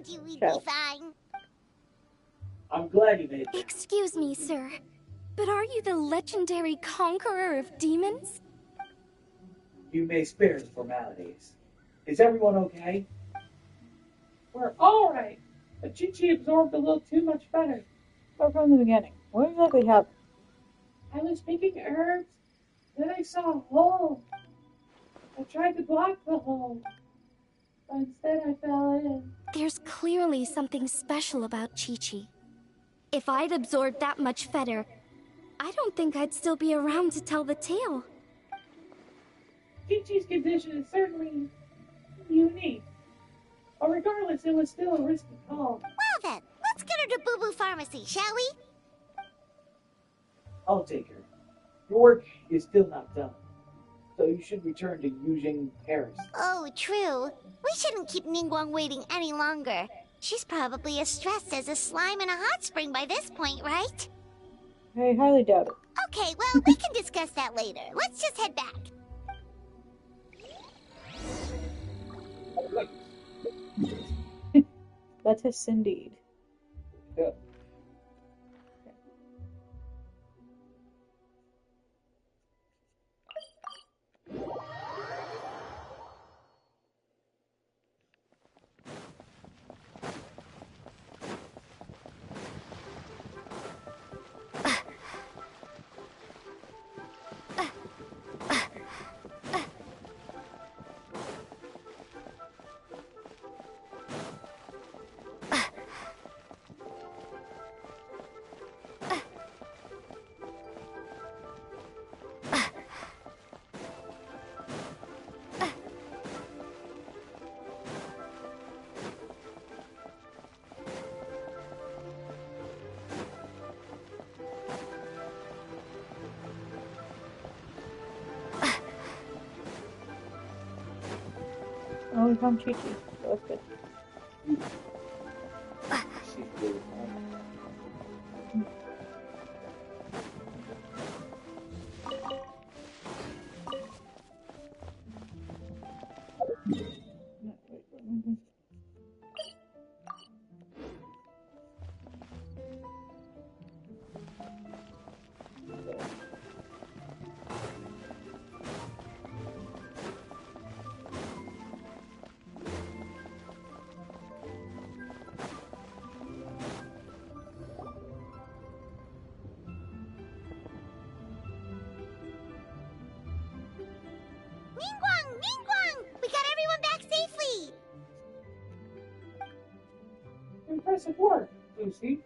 you we'd Ciao. be fine. I'm glad you made it. Excuse me, sir, but are you the legendary conqueror of demons? You may spare the formalities. Is everyone okay? We're alright, but Chi-Chi absorbed a little too much better. Start from the beginning. What exactly happened? I was picking herbs, then I saw a hole. I tried to block the hole, but instead I fell in. There's clearly something special about Chi-Chi. If I'd absorbed that much fetter, I don't think I'd still be around to tell the tale. Chi-Chi's condition is certainly unique. But regardless, it was still a risky call. Well then, let's get her to Boo Boo Pharmacy, shall we? I'll take her. Your work is still not done, so you should return to Yujing Terrace. Oh, true. We shouldn't keep Ningguang waiting any longer. She's probably as stressed as a slime in a hot spring by this point, right? I highly doubt it. Okay, well, we can discuss that later. Let's just head back. Let us indeed. Yeah. Oh, we found Chi-Chi. So that's good. She's really fine. Ningguang! Ningguang! We got everyone back safely! Impressive work, Lucy.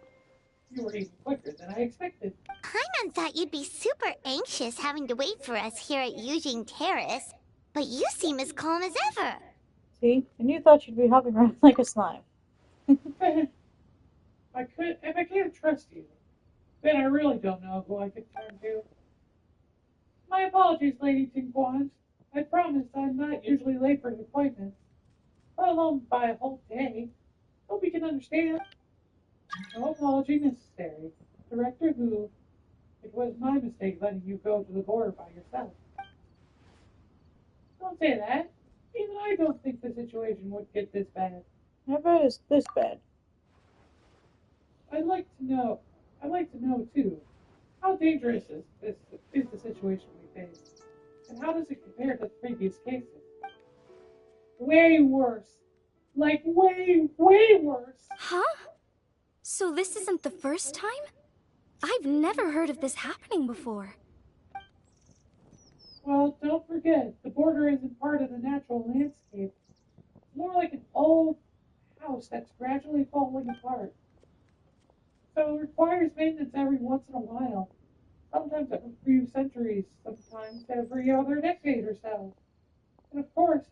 You were even quicker than I expected. Paimon thought you'd be super anxious having to wait for us here at Yujing Terrace, but you seem as calm as ever. See? And you thought you'd be hopping around like a slime. If I can't trust you, then I really don't know who I could turn to. My apologies, Lady Tinquan. I promise I'm not usually late for an appointment, let alone by a whole day. Hope you can understand. No apology necessary. Director Hu, it was my mistake letting you go to the border by yourself. Don't say that. Even I don't think the situation would get this bad. How bad is this bad? I'd like to know too, how dangerous is the situation we face? And how does it compare to previous cases? Way worse. Like way, way worse. Huh? So this isn't the first time? I've never heard of this happening before. Well, don't forget, the border isn't part of the natural landscape. It's more like an old house that's gradually falling apart. So it requires maintenance every once in a while. Sometimes every few centuries, sometimes every other decade or so. And of course,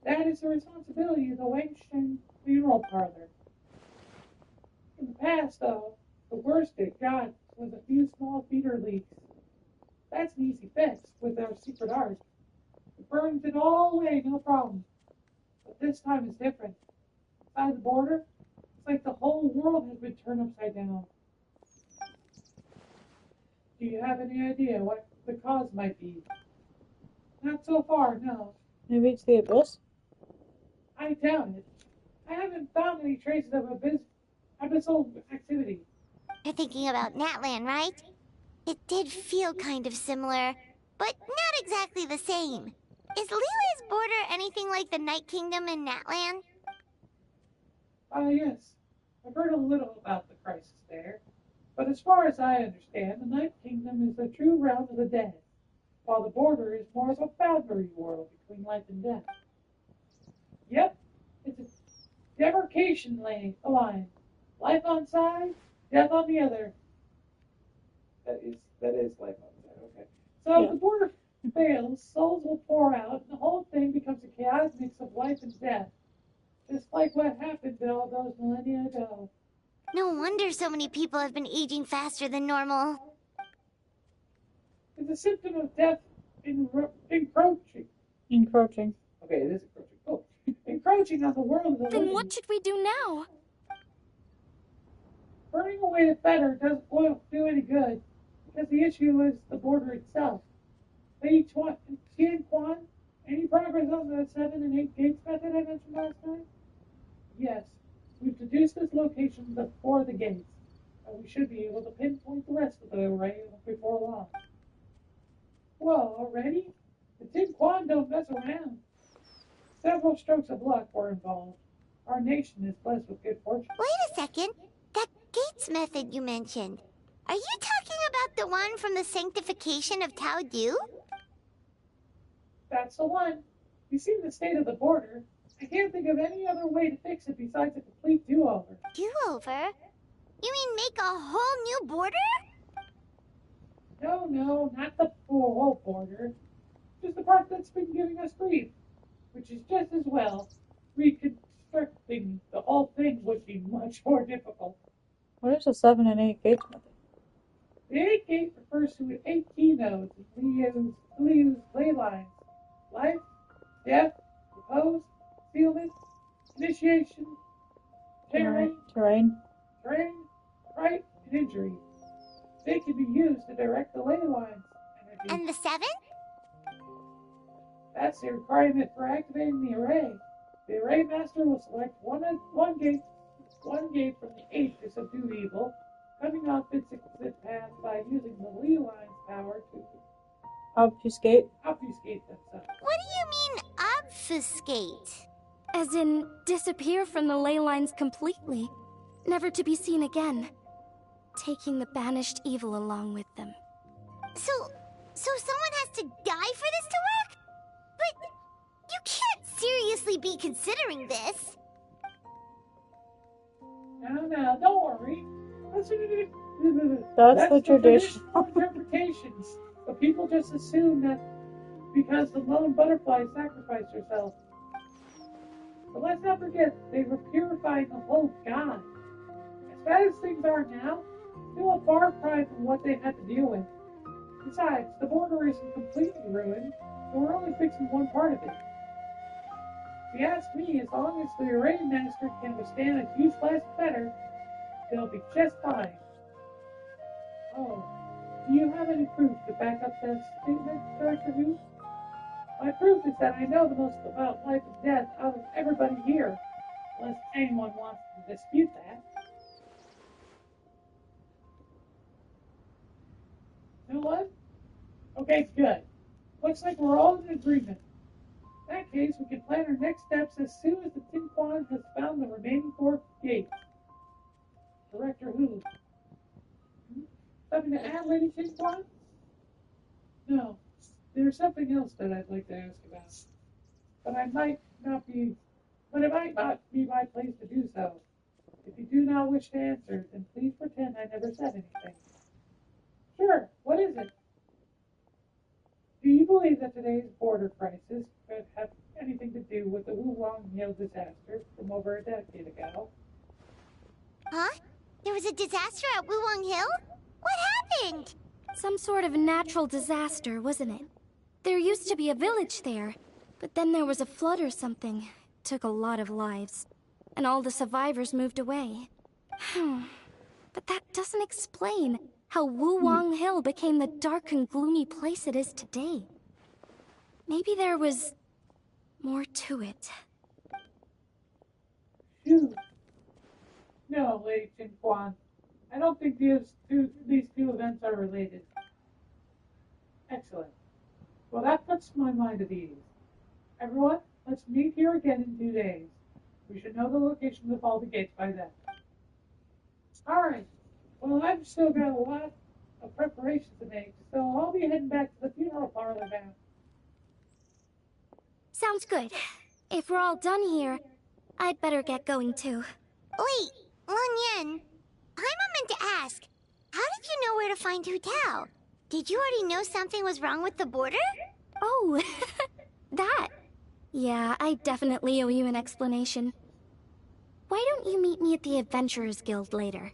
that is the responsibility of the Wangshen funeral parlor. In the past, though, the worst it got was a few small feeder leaks. That's an easy fix with our secret art. It burns it all away, no problem. But this time is different. Inside the border, it's like the whole world has been turned upside down. Do you have any idea what the cause might be? Not so far, no. Maybe it's the abyss? I doubt it. I haven't found any traces of abyssal activity. You're thinking about Natlan, right? It did feel kind of similar, but not exactly the same. Is Liyue's border anything like the Night Kingdom in Natlan? Yes. I've heard a little about the crisis there. But as far as I understand, the Night Kingdom is the true realm of the dead, while the border is more of a boundary world between life and death. Yep, it's a demarcation line. Life on side, death on the other. That is life on side, okay. So if the border fails, souls will pour out, and the whole thing becomes a chaotic mix of life and death. Just like what happened all those millennia ago. No wonder so many people have been aging faster than normal. It's a symptom of death encroaching. Encroaching. Okay, it is encroaching. Oh, encroaching on the world of the Then living. what should we do now? Burning away the fetter won't do any good, because the issue is the border itself. Tian Quan, any progress on the 7 and 8 gates method I mentioned last time? Yes, we've deduced this location before the gates, and we should be able to pinpoint the rest of the array before long. Whoa, already? The Tin Quan don't mess around. Several strokes of luck were involved. Our nation is blessed with good fortune. Wait a second. That gates method you mentioned. Are you talking about the one from the sanctification of Tao Du? That's the one. You see the state of the border. I can't think of any other way to fix it besides a complete do-over. Do-over? You mean make a whole new border? No, not the whole border. Just the part that's been giving us grief, which is just as well. Reconstructing the whole thing would be much more difficult. What is the 7 and 8 gates method? The 8 gate refers to 8 key nodes in Liyue's ley lines. Life, death, repose, sealment, initiation, terrain, right, and injury. They can be used to direct the ley lines energy. And the 7? That's the requirement for activating the array. The array master will select one gate from the 8 to subdue evil, coming off its exit path by using the ley line's power to Obfuscate. themselves. What do you mean, obfuscate? As in, disappear from the ley lines completely, never to be seen again, taking the banished evil along with them. So someone has to die for this to work? But you can't seriously be considering this. No, don't worry. That's the traditional. interpretations. But people just assume that because the lone butterfly sacrificed herself. But let's not forget, they were purifying the whole god. As bad as things are now, still a far cry from what they had to deal with. Besides, the border isn't completely ruined, so we're only fixing one part of it. If you ask me, as long as the array master can withstand a huge blast of fetter, they'll be just fine. Oh, do you have any proof to back up that statement, Director Who? My proof is that I know the most about life and death out of everybody here, unless anyone wants to dispute that. No one? Okay, good. Looks like we're all in agreement. In that case, we can plan our next steps as soon as the Tin Quan has found the remaining 4 gates. Director Who? Something to add, Lady Tin Quan? No. There's something else that I'd like to ask about. But it might not be my place to do so. If you do not wish to answer, then please pretend I never said anything. Sure, what is it? Do you believe that today's border crisis could have anything to do with the Wulong Hill disaster from over a decade ago? Huh? There was a disaster at Wulong Hill? What happened? Some sort of natural disaster, wasn't it? There used to be a village there, but then there was a flood or something. It took a lot of lives, and all the survivors moved away. But that doesn't explain how Wulong Hill became the dark and gloomy place it is today. Maybe there was more to it. No, Lady Chin-Quan. I don't think these two events are related. Excellent. Well, that puts my mind at ease. Everyone, let's meet here again in 2 days. We should know the locations of all the gates by then. Alright. Well, I've still got a lot of preparations to make, so I'll be heading back to the funeral parlor now. Sounds good. If we're all done here, I'd better get going too. Wait, Lun Yen. Paimon meant to ask, how did you know where to find Hu Tao? Did you already know something was wrong with the border? Oh, that. Yeah, I definitely owe you an explanation. Why don't you meet me at the Adventurers Guild later?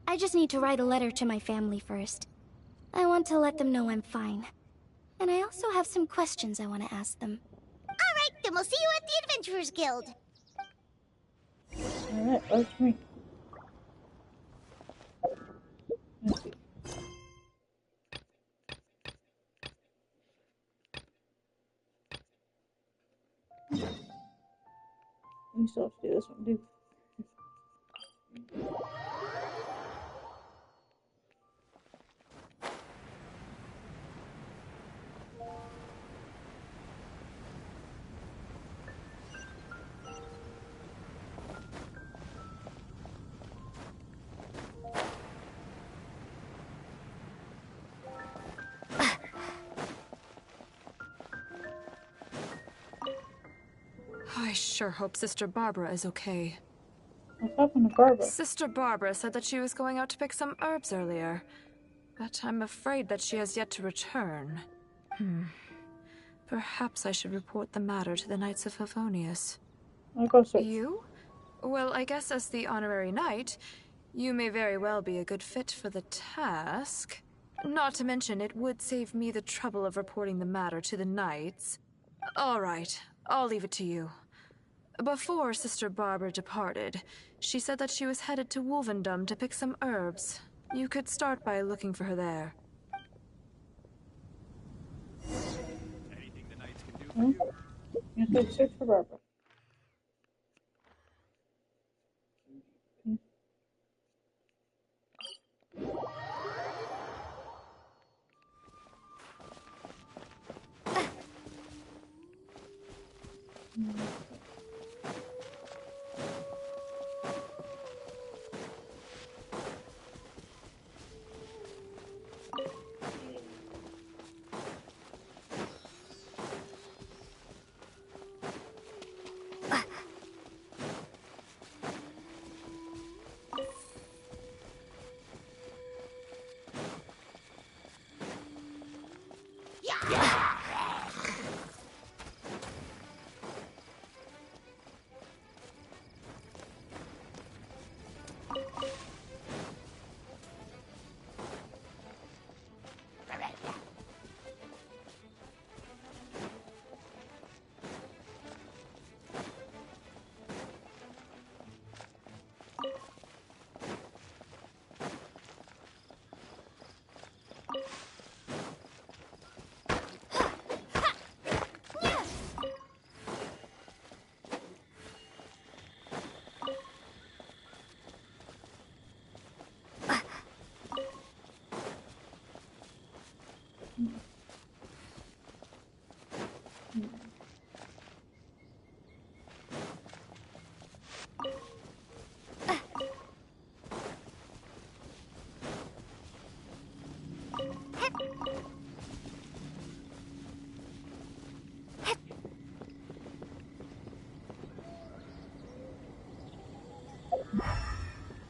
I just need to write a letter to my family first. I want to let them know I'm fine. And I also have some questions I want to ask them. Alright, then we'll see you at the Adventurers Guild. Alright, that's me. Let's see. We still have to do this one, too. I sure hope Sister Barbara is okay. What's happened to Barbara? Sister Barbara said that she was going out to pick some herbs earlier, but I'm afraid that she has yet to return. Perhaps I should report the matter to the Knights of Favonius. I'll go search. You? Well, I guess as the honorary knight, you may very well be a good fit for the task. Not to mention, it would save me the trouble of reporting the matter to the Knights. All right, I'll leave it to you. Before Sister Barbara departed, she said that she was headed to Wolvendom to pick some herbs. You could start by looking for her there. Anything the Knights can do for you? You have to search for Barbara.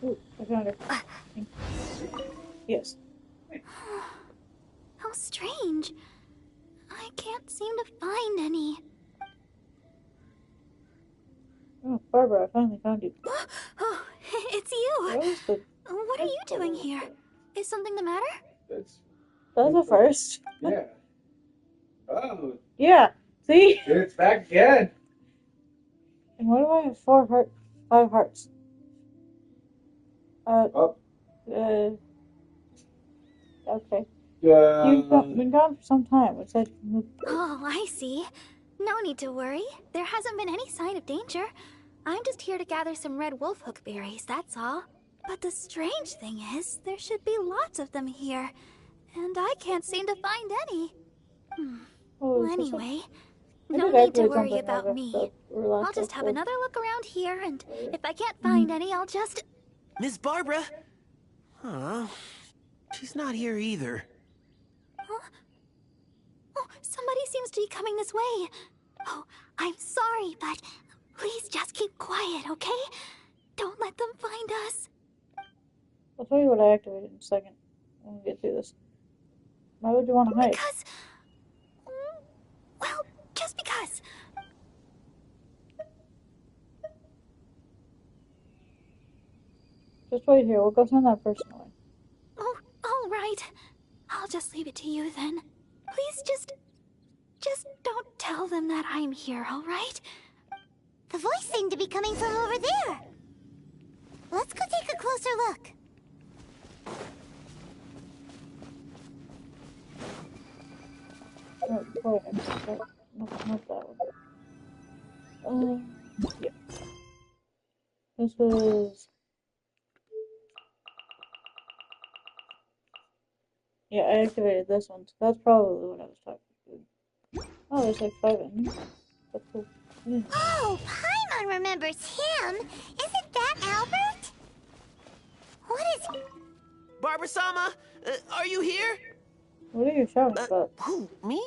Ooh, I found her. Yes. How strange. I can't seem to find any. Oh, Barbara, I finally found you. Oh, it's you. What was the... What are you doing here? Is something the matter? That's That was the first. yeah. Oh, Yeah, see? it's back again. And why do I have 5 hearts? Oh, Okay. You've been gone for some time. It said Oh, I see. No need to worry. There hasn't been any sign of danger. I'm just here to gather some red wolfhook berries, that's all. But the strange thing is, there should be lots of them here. And I can't seem to find any. Oh, Well, is this anyway, I no did need to activate worry something about like me. that or last I'll just have episode. another look around here, and if I can't find any, I'll just... Miss Barbara? Huh? She's not here either. Huh? Oh, somebody seems to be coming this way. Oh, I'm sorry, but please just keep quiet, okay? Don't let them find us. I'll tell you what I activated in a second when we get through this. Why would you want to hide? Because... well, just because. Just wait here. We'll go send that person away. Oh, all right. I'll just leave it to you then. Please just don't tell them that I'm here, all right? The voice seemed to be coming from over there. Let's go take a closer look. Oh, boy, I'm sorry. Not that one. Yeah. This was... Yeah, I activated this one, so that's probably what I was talking about. Oh, there's like 5 endings. That's cool. Yeah. Oh, Paimon remembers him. Isn't that Albert? What is... Barbara-sama, are you here? What are you shouting about? Who, me?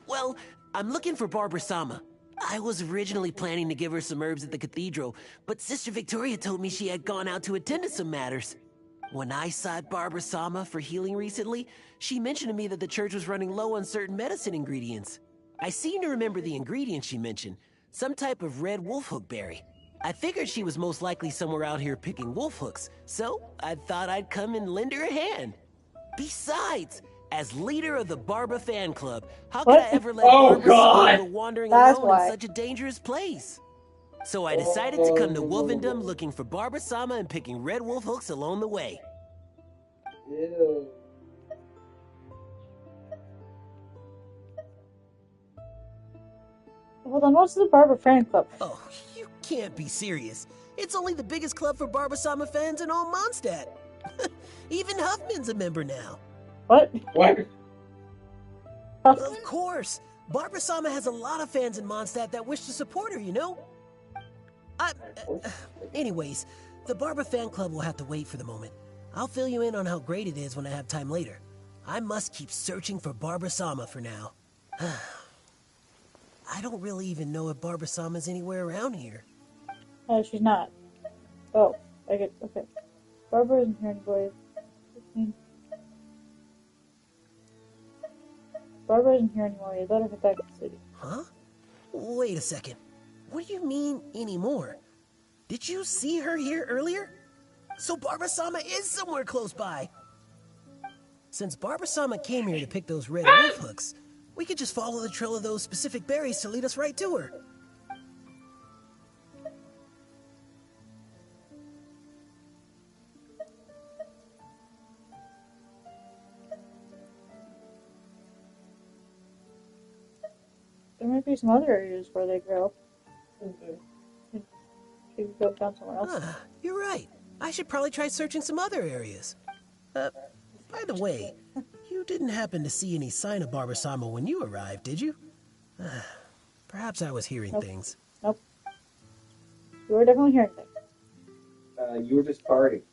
Well, I'm looking for Barbara-sama. I was originally planning to give her some herbs at the cathedral, but Sister Victoria told me she had gone out to attend to some matters. When I sought Barbara-sama for healing recently, she mentioned to me that the church was running low on certain medicine ingredients. I seem to remember the ingredients she mentioned, some type of red wolfhook berry. I figured she was most likely somewhere out here picking wolfhooks, so I thought I'd come and lend her a hand. Besides, as leader of the Barbara fan club, how could I ever let Barbara-sama go wandering alone in such a dangerous place? So I decided to come to Wolvendom looking for Barbara-sama and picking red wolf hooks along the way. Ew. Hold on, what's the Barbara fan club? Oh, you can't be serious. It's only the biggest club for Barbara-sama fans in all Mondstadt. Even Huffman's a member now. What? What? Of course. Barbara-sama has a lot of fans in Mondstadt that wish to support her, you know? Anyways, the Barbara fan club will have to wait for the moment. I'll fill you in on how great it is when I have time later. I must keep searching for Barbara-sama for now. I don't really even know if Barbara-sama's anywhere around here. She's not. Oh, I get... Okay. Barbara isn't here anymore. Barbara isn't here anymore. You better head back to the city. Huh? Wait a second. What do you mean, anymore? Did you see her here earlier? So Barbara-sama is somewhere close by. Since Barbara-sama came here to pick those red wolf hooks, we could just follow the trail of those specific berries to lead us right to her. There might be some other areas where they grow. She could go down somewhere else. Ah, you're right. I should probably try searching some other areas. By the way, you didn't happen to see any sign of Barbara-sama when you arrived, did you? Perhaps I was hearing things. Nope. You were definitely hearing things. You were just partying.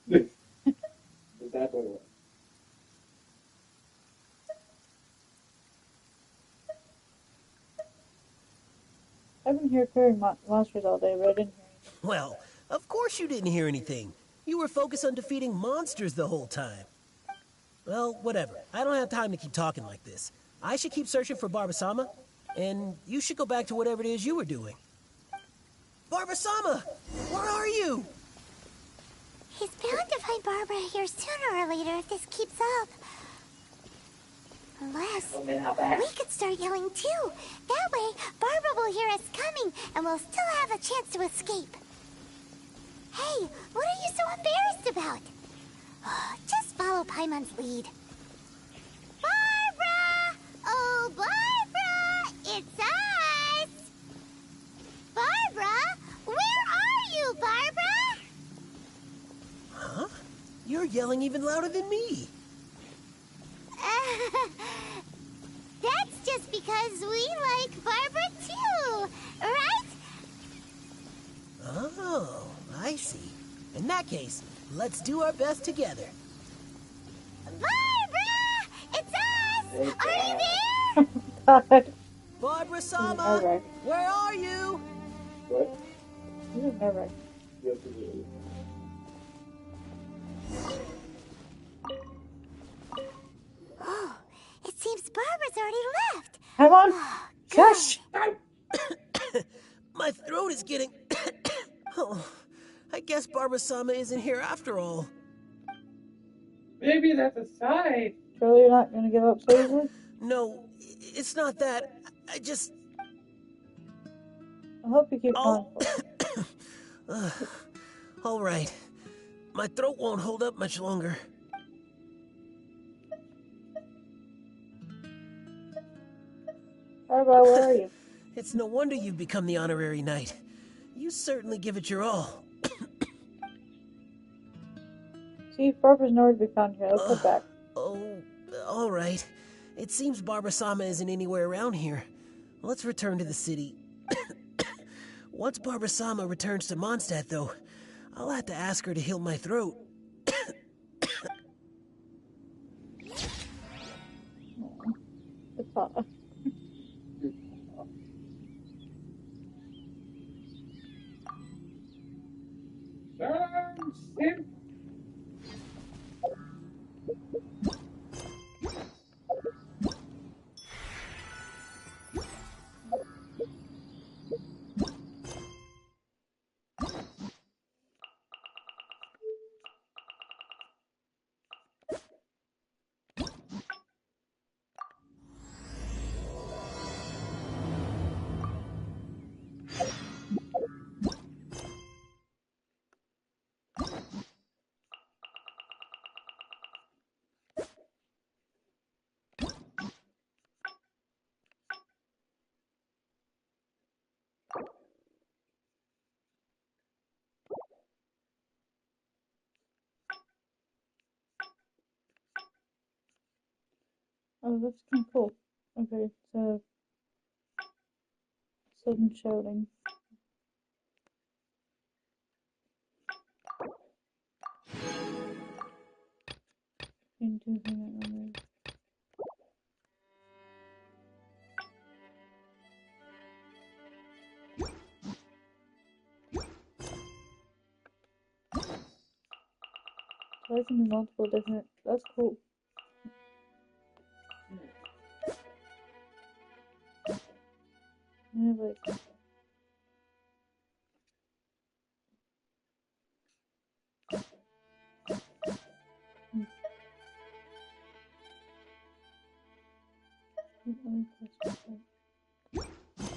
That's what it was. I've been here clearing monsters all day, but I didn't hear anything. Well, of course you didn't hear anything. You were focused on defeating monsters the whole time. Well, whatever. I don't have time to keep talking like this. I should keep searching for Barbara-sama, and you should go back to whatever it is you were doing. Barbara-sama! Where are you? He's bound to find Barbara here sooner or later if this keeps up. Unless we could start yelling too. That way, Barbara will hear us coming and we'll still have a chance to escape. Hey, what are you so embarrassed about? Just follow Paimon's lead. Barbara! Oh, Barbara! It's us! Barbara! You're yelling even louder than me. That's just because we like Barbara too, right? Oh, I see. In that case, let's do our best together. Barbara! It's us! Are you there? God. Barbara-sama, Nerve-wracking. where are you? What? This is nerve-wracking. Yes, it is. Oh, it seems Barbara's already left. Come on. Oh, Shush. My throat is getting... Oh, I guess Barbara-sama isn't here after all. Maybe that's a sign. Surely you're not going to give up so easily? No, it's not that. I just... I hope you keep Oh. going for it. All right. My throat won't hold up much longer. Barbara, where are you? It's no wonder you've become the honorary knight. You certainly give it your all. See, Barbara's nowhere to be found here. Let's head back. Oh, all right. It seems Barbara-sama isn't anywhere around here. Let's return to the city. Once Barbara-sama returns to Mondstadt, though, I'll have to ask her to heal my throat. It's hot. Sim. Oh, that's kind of cool. Okay, so sudden shouting. Into the so I can do multiple different. That's cool. Yeah, like.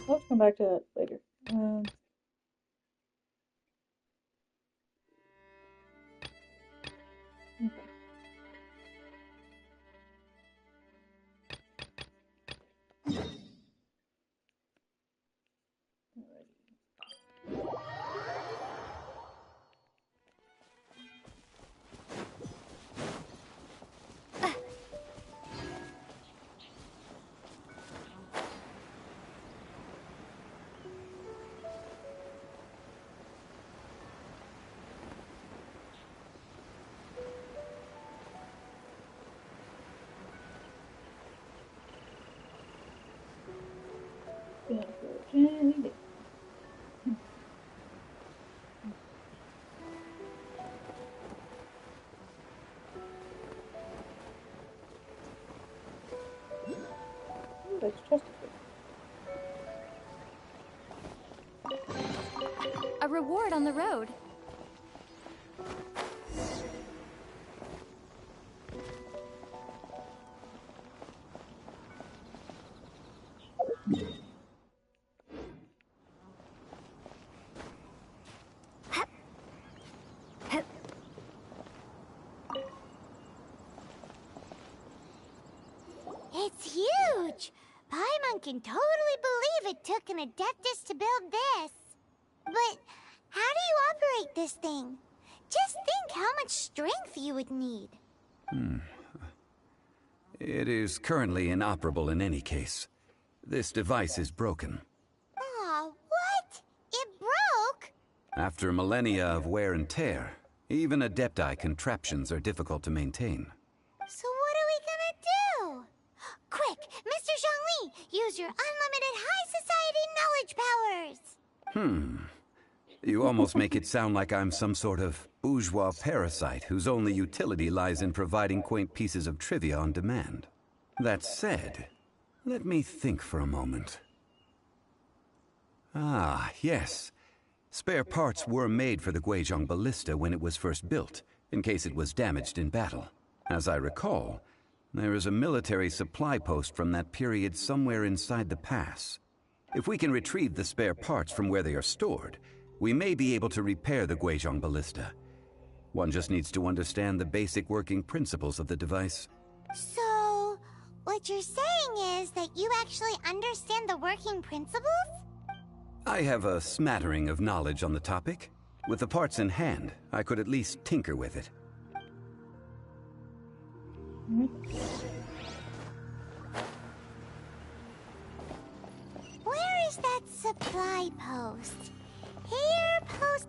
Let's come back to that later. Okay. Unfortunately. That's Chesterfield. A reward on the road. It's huge! Paimon can totally believe it took an Adeptus to build this. But how do you operate this thing? Just think how much strength you would need. It is currently inoperable in any case. This device is broken. Aw, what? It broke? After millennia of wear and tear, even Adepti contraptions are difficult to maintain. So what are we gonna do? Quick, Mr. Zhongli, use your unlimited high society knowledge powers! You almost make it sound like I'm some sort of bourgeois parasite whose only utility lies in providing quaint pieces of trivia on demand. That said, let me think for a moment. Ah, yes. Spare parts were made for the Guizhong Ballista when it was first built, in case it was damaged in battle. As I recall, there is a military supply post from that period somewhere inside the pass. If we can retrieve the spare parts from where they are stored, we may be able to repair the Guizhong Ballista. One just needs to understand the basic working principles of the device. So, what you're saying is that you actually understand the working principles? I have a smattering of knowledge on the topic. With the parts in hand, I could at least tinker with it. Where is that supply post? Here, post...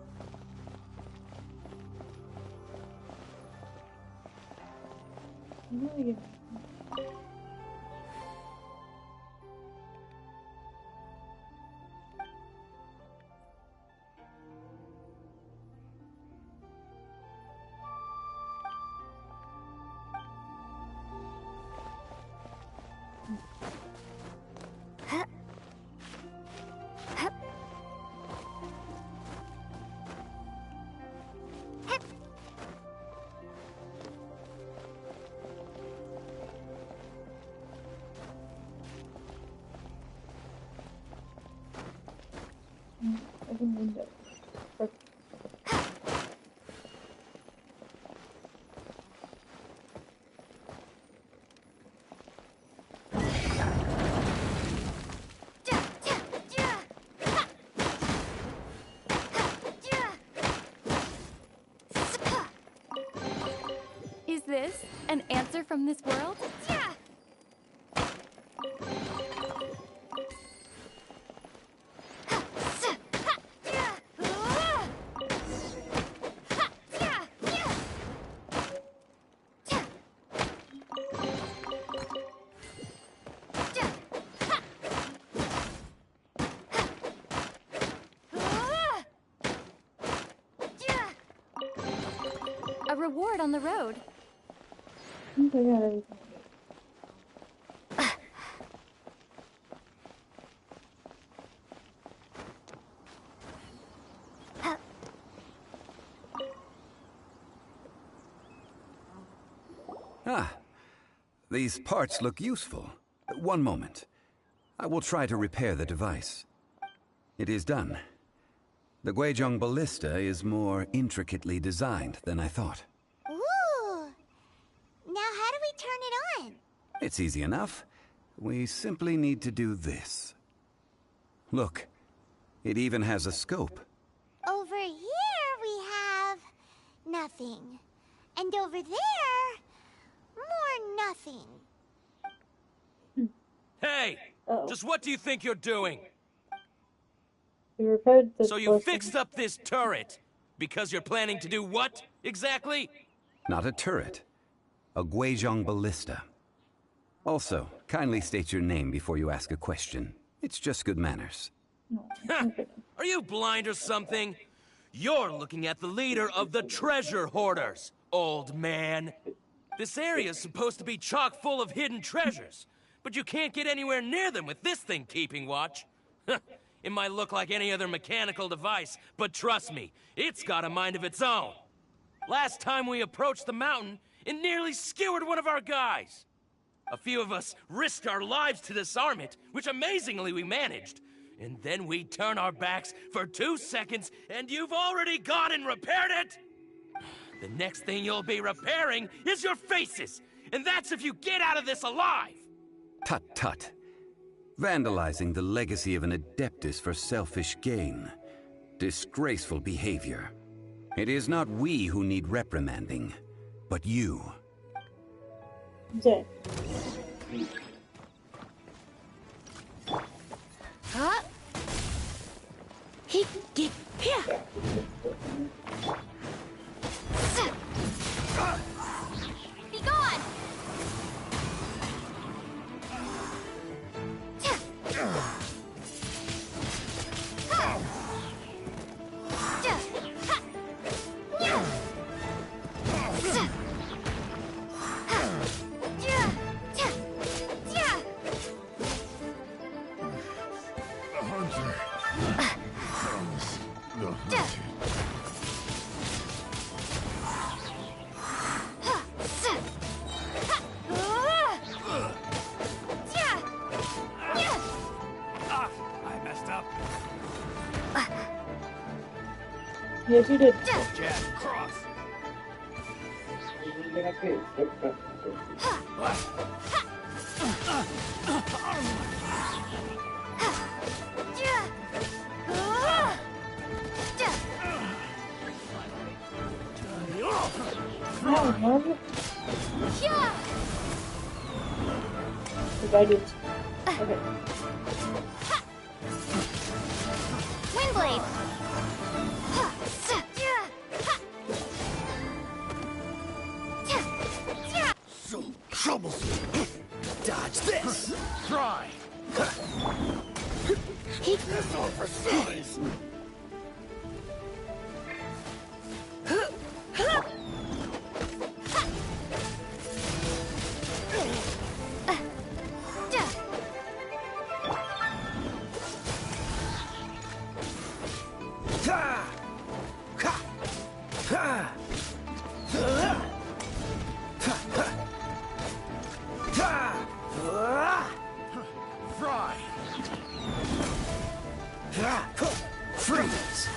I can read that. Perfect. Is this an answer from this world? A reward on the road. I think I got everything. Ah, these parts look useful. One moment. I will try to repair the device. It is done. The Guizhong Ballista is more intricately designed than I thought. Ooh! Now how do we turn it on? It's easy enough. We simply need to do this. Look, it even has a scope. Over here we have... nothing. And over there... more nothing. Hey! Uh-oh. Just what do you think you're doing? We repaired the So you portion. fixed up this turret because you're planning to do what, exactly? Not a turret. A Guizhong Ballista. Also, kindly state your name before you ask a question. It's just good manners. No. Are you blind or something? You're looking at the leader of the treasure hoarders, old man. This area is supposed to be chock full of hidden treasures, but you can't get anywhere near them with this thing keeping watch. It might look like any other mechanical device, but trust me, it's got a mind of its own. Last time we approached the mountain, it nearly skewered one of our guys. A few of us risked our lives to disarm it, which amazingly we managed. And then we turn our backs for 2 seconds, and you've already gone and repaired it! The next thing you'll be repairing is your faces! And that's if you get out of this alive! Tut tut. Vandalizing the legacy of an Adeptus for selfish gain. Disgraceful behavior. It is not we who need reprimanding, but you. Okay. Huh? He get here. Be gone. Yes, you did. No, Margaret. The guidance. Okay. Windblade. So troublesome. Dodge this. Try. That's all for size. Fry. Freeze.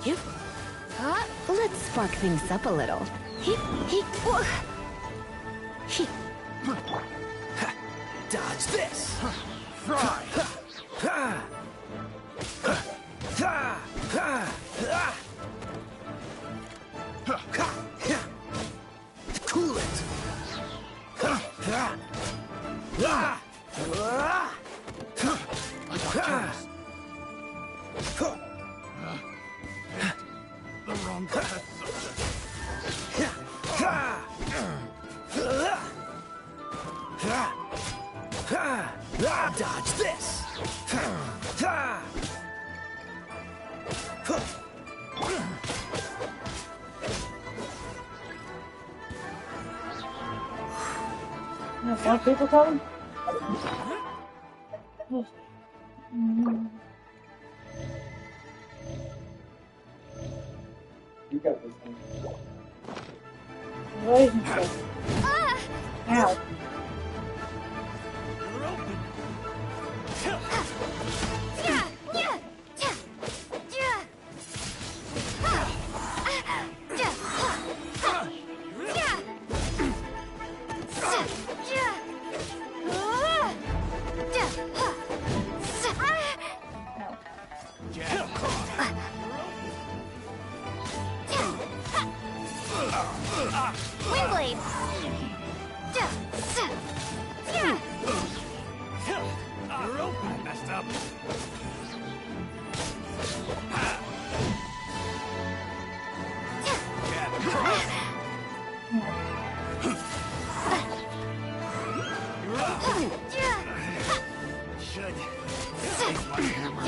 Yep. Let's spark things up a little. Dodge this. Fry. Cool it. The wrong test Dodge this. More people coming? You got this thing. Relationship. Ow. You're open. Windblade. You're open. Messed up. Should save my hammer.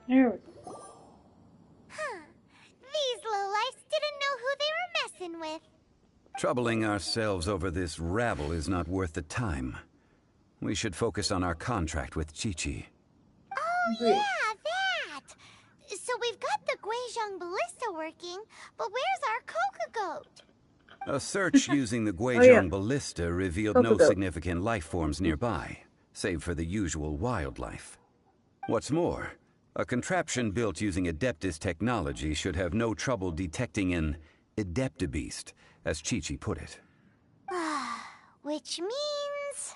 There we go. Huh. These lowlifes didn't know who they were messing with. Troubling ourselves over this rabble is not worth the time. We should focus on our contract with Chi-Chi. Oh, yeah, that! So we've got the Guizhong Ballista working, but where's our Coca Goat? A search using the Guizhong yeah. Ballista revealed Coca no Goat. significant life forms nearby, save for the usual wildlife. What's more, a contraption built using Adeptus technology should have no trouble detecting an Adeptabeast, as Chi-Chi put it. Which means...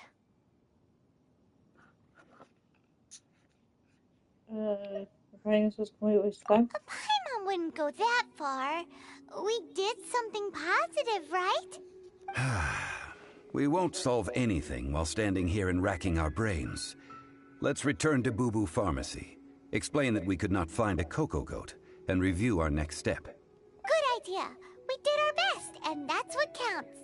The brightness was completely stuck. Paimon wouldn't go that far. We did something positive, right? We won't solve anything while standing here and racking our brains. Let's return to Boo Boo Pharmacy, explain that we could not find a Coco Goat, and review our next step. Good idea. We did our best, and that's what counts.